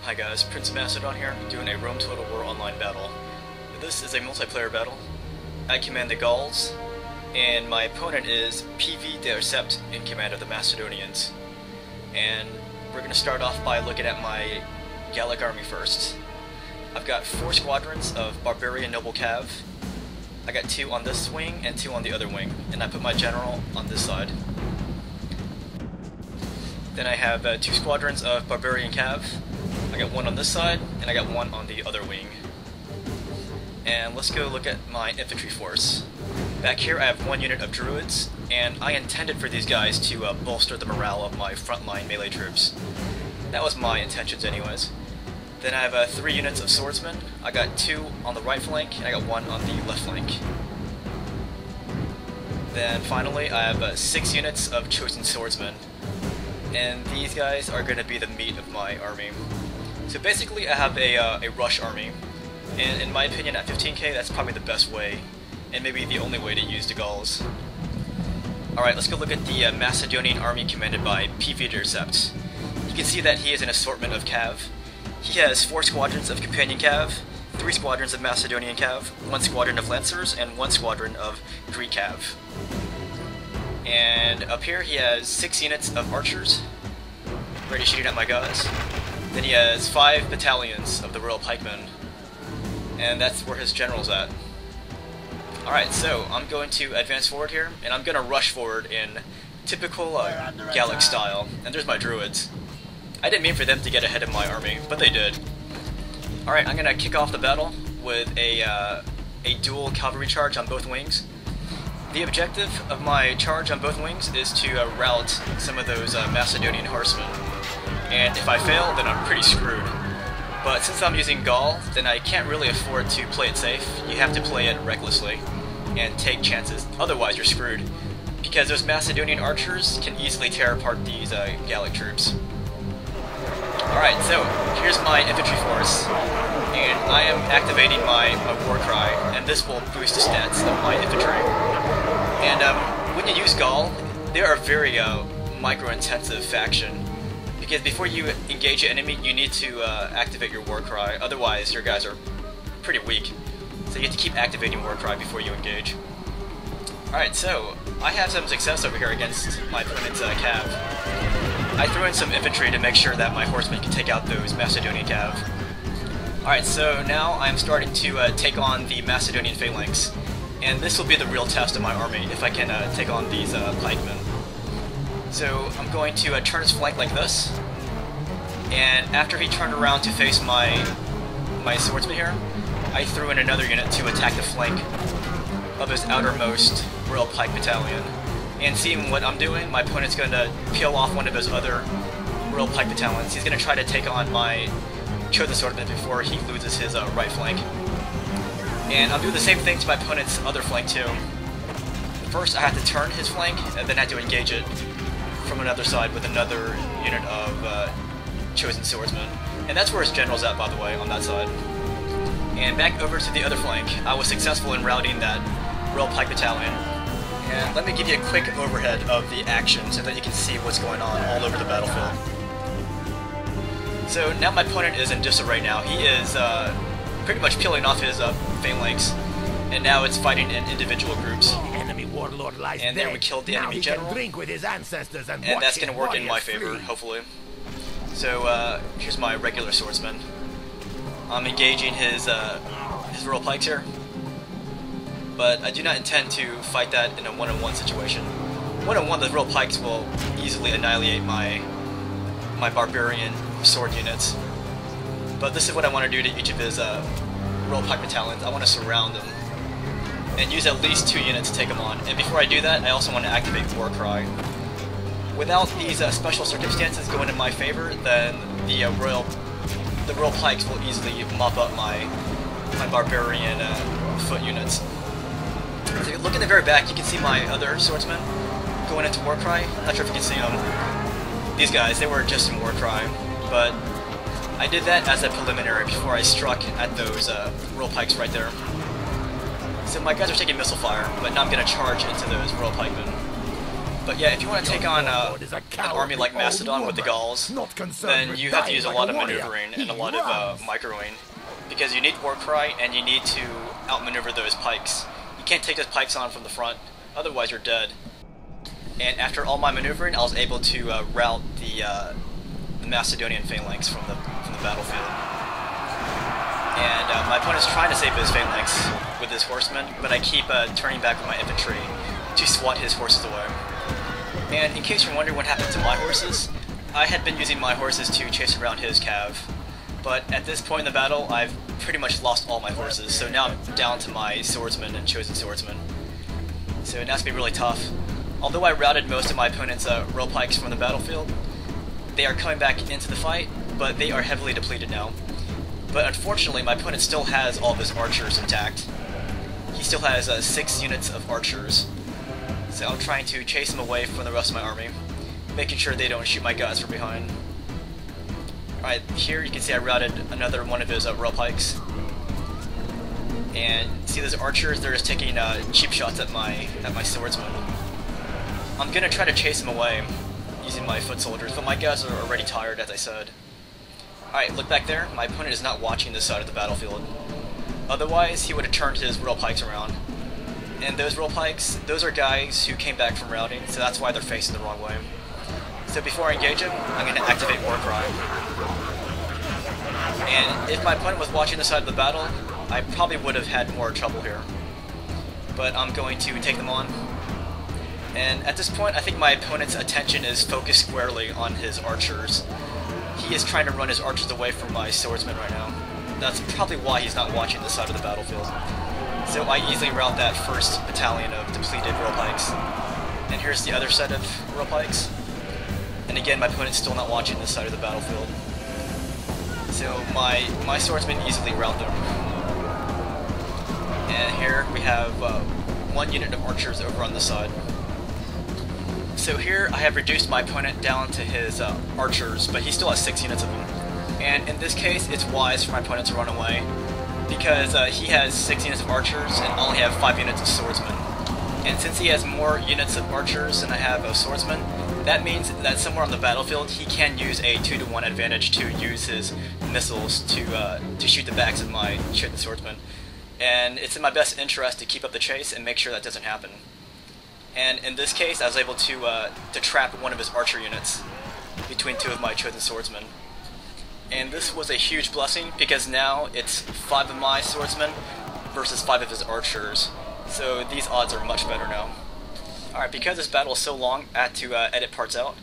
Hi guys, PrinceofMacedon here, doing a Rome Total War online battle. This is a multiplayer battle. I command the Gauls, and my opponent is PV de Recept in command of the Macedonians. And we're going to start off by looking at my Gallic army first. I've got 4 squadrons of Barbarian Noble Cav. I got 2 on this wing and 2 on the other wing, and I put my general on this side. Then I have 2 squadrons of Barbarian Cav. I got 1 on this side, and I got 1 on the other wing. And let's go look at my infantry force. Back here I have 1 unit of druids, and I intended for these guys to bolster the morale of my frontline melee troops. That was my intentions anyways. Then I have 3 units of swordsmen. I got 2 on the right flank, and I got 1 on the left flank. Then finally I have 6 units of chosen swordsmen. And these guys are going to be the meat of my army. So basically I have a rush army, and in my opinion at 15k that's probably the best way, and maybe the only way to use the Gauls. Alright, let's go look at the Macedonian army commanded by PV de Recept. You can see that he is an assortment of Cav. He has 4 squadrons of Companion Cav, 3 squadrons of Macedonian Cav, 1 squadron of Lancers, and 1 squadron of Greek Cav. And up here he has 6 units of archers, ready shooting at my guys. Then he has 5 battalions of the Royal Pikemen, and that's where his general's at. Alright, so I'm going to advance forward here, and I'm going to rush forward in typical Gallic style. And there's my druids. I didn't mean for them to get ahead of my army, but they did. Alright, I'm going to kick off the battle with a dual cavalry charge on both wings. The objective of my charge on both wings is to rout some of those Macedonian horsemen. And if I fail, then I'm pretty screwed. But since I'm using Gaul, then I can't really afford to play it safe. You have to play it recklessly and take chances, otherwise you're screwed. Because those Macedonian archers can easily tear apart these Gallic troops. Alright, so here's my infantry force, and I am activating my war cry, and this will boost the stats of my infantry. And when you use Gaul, they are a very micro-intensive faction, because before you engage an enemy, you need to activate your war cry, otherwise your guys are pretty weak. So you have to keep activating war cry before you engage. Alright, so I have some success over here against my opponent's Cav. I threw in some infantry to make sure that my horsemen can take out those Macedonian Cav. Alright, so now I'm starting to take on the Macedonian phalanx. And this will be the real test of my army, if I can take on these pikemen. So I'm going to turn his flank like this, and after he turned around to face my swordsman here, I threw in another unit to attack the flank of his outermost Royal Pike battalion. And seeing what I'm doing, my opponent's going to peel off one of his other Royal Pike battalions. He's going to try to take on my chosen swordsman before he loses his right flank. And I'll do the same thing to my opponent's other flank too. First I have to turn his flank, and then I have to engage it from another side with another unit of chosen swordsmen. And that's where his general's at, by the way, on that side. And back over to the other flank, I was successful in routing that Royal Pike battalion. And let me give you a quick overhead of the action so that you can see what's going on all over the battlefield. So now my opponent is in disarray now. He is pretty much peeling off his phalanx, and now it's fighting in individual groups. Enemy warlord lies and there we killed the enemy general, drink with his ancestors and that's going to work in my favor, hopefully. So here's my regular swordsman. I'm engaging his Royal Pikes here, but I do not intend to fight that in a one-on-one situation. One-on-one, the Royal Pikes will easily annihilate my barbarian sword units. But this is what I want to do to each of his Royal Pike battalions. I want to surround them and use at least 2 units to take them on. And before I do that, I also want to activate War Cry. Without these special circumstances going in my favor, then the Royal Pikes will easily mop up my barbarian foot units. So look in the very back, you can see my other swordsmen going into War Cry. I'm not sure if you can see them. These guys, they were just in War Cry, but I did that as a preliminary before I struck at those Royal Pikes right there. So my guys are taking missile fire, but now I'm going to charge into those Royal Pikemen. But yeah, if you want to take on Warlord is a an cowardly army like old Macedon with the woman, Gauls, not concerned then with you have to dying use a like lot of warrior. maneuvering and He a lot runs. of microing, because you need war cry and you need to outmaneuver those pikes. You can't take those pikes on from the front, otherwise you're dead. And after all my maneuvering, I was able to rout the Macedonian phalanx from the battlefield. And my opponent's trying to save his phalanx with his horsemen, but I keep turning back with my infantry to swat his horses away. And in case you're wondering what happened to my horses, I had been using my horses to chase around his cav. But at this point in the battle, I've pretty much lost all my horses, so now I'm down to my swordsmen and chosen swordsmen. So now it's going to be really tough. Although I routed most of my opponent's royal pikes from the battlefield, they are coming back into the fight, but they are heavily depleted now. But unfortunately, my opponent still has all of his archers intact. He still has 6 units of archers. So I'm trying to chase him away from the rest of my army, making sure they don't shoot my guys from behind. Alright, here you can see I routed another one of his royal pikes. And see those archers, they're just taking cheap shots at my swordsmen. I'm gonna try to chase him away using my foot soldiers, but my guys are already tired, as I said. Alright, look back there. My opponent is not watching this side of the battlefield. Otherwise, he would have turned his royal pikes around. And those royal pikes, those are guys who came back from routing, so that's why they're facing the wrong way. So before I engage him, I'm going to activate War Cry. And if my opponent was watching this side of the battle, I probably would have had more trouble here. But I'm going to take them on. And at this point, I think my opponent's attention is focused squarely on his archers. He is trying to run his archers away from my swordsmen right now. That's probably why he's not watching this side of the battlefield. So I easily rout that first battalion of depleted royal pikes. And here's the other set of royal pikes. And again, my opponent's still not watching this side of the battlefield. So my swordsmen easily rout them. And here we have 1 unit of archers over on this side. So here I have reduced my opponent down to his archers, but he still has 6 units of them. And in this case, it's wise for my opponent to run away, because he has 6 units of archers and I only have 5 units of swordsmen. And since he has more units of archers than I have of swordsmen, that means that somewhere on the battlefield he can use a 2-to-1 advantage to use his missiles to shoot the backs of my chosen swordsmen. And it's in my best interest to keep up the chase and make sure that doesn't happen. And in this case, I was able to trap one of his archer units between 2 of my chosen swordsmen. And this was a huge blessing, because now it's 5 of my swordsmen versus 5 of his archers. So these odds are much better now. Alright, because this battle is so long, I had to edit parts out.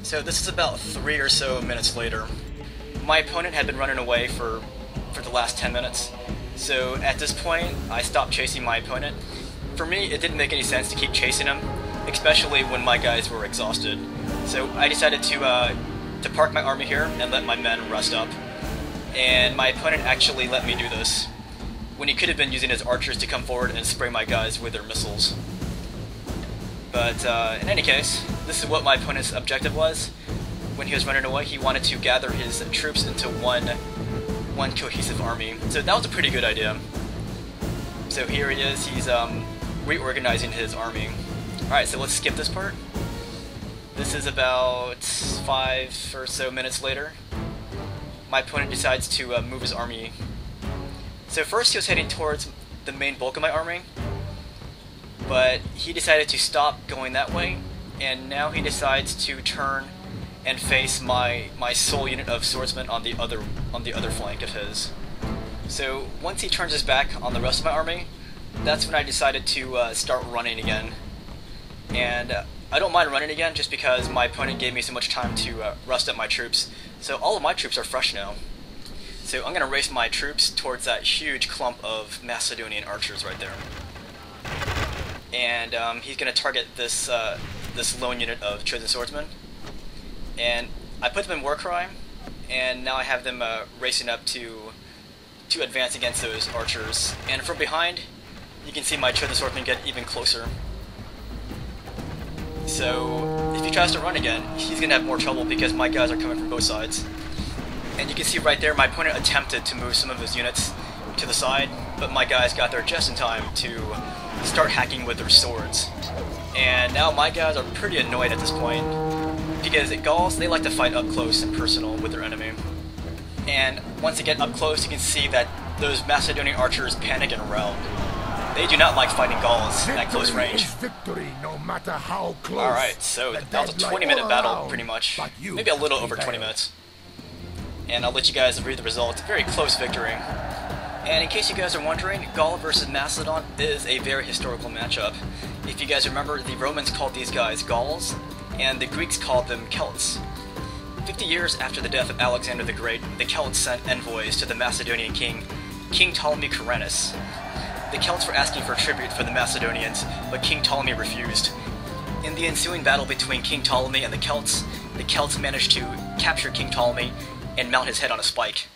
So this is about 3 or so minutes later. My opponent had been running away for the last 10 minutes. So at this point, I stopped chasing my opponent. For me, it didn't make any sense to keep chasing him, especially when my guys were exhausted. So I decided to park my army here and let my men rest up. And my opponent actually let me do this, when he could have been using his archers to come forward and spray my guys with their missiles. But in any case, this is what my opponent's objective was. When he was running away, he wanted to gather his troops into one cohesive army. So that was a pretty good idea. So here he is, he's reorganizing his army. Alright, so let's skip this part. This is about 5 or so minutes later. My opponent decides to move his army. So first he was heading towards the main bulk of my army, but he decided to stop going that way, and now he decides to turn and face my sole unit of swordsmen on the other flank of his. So once he turns his back on the rest of my army, that's when I decided to start running again. And I don't mind running again just because my opponent gave me so much time to rest up my troops. So all of my troops are fresh now. So I'm going to race my troops towards that huge clump of Macedonian archers right there. And he's going to target this this lone unit of chosen swordsmen. And I put them in war cry, and now I have them racing up to advance against those archers. And from behind, you can see my chosen swordsman get even closer. So if he tries to run again, he's going to have more trouble because my guys are coming from both sides. And you can see right there, my opponent attempted to move some of his units to the side, but my guys got there just in time to start hacking with their swords. And now my guys are pretty annoyed at this point, because Gauls, they like to fight up close and personal with their enemy. And once they get up close, you can see that those Macedonian archers panic and rout. They do not like fighting Gauls at close range. Victory, no matter how close. Alright, so that was a 20-minute battle, pretty much. Maybe a little over 20 minutes. And I'll let you guys read the results. Very close victory. And in case you guys are wondering, Gaul versus Macedon is a very historical matchup. If you guys remember, the Romans called these guys Gauls, and the Greeks called them Celts. 50 years after the death of Alexander the Great, the Celts sent envoys to the Macedonian king, King Ptolemy Caranus. The Celts were asking for tribute for the Macedonians, but King Ptolemy refused. In the ensuing battle between King Ptolemy and the Celts managed to capture King Ptolemy and mount his head on a spike.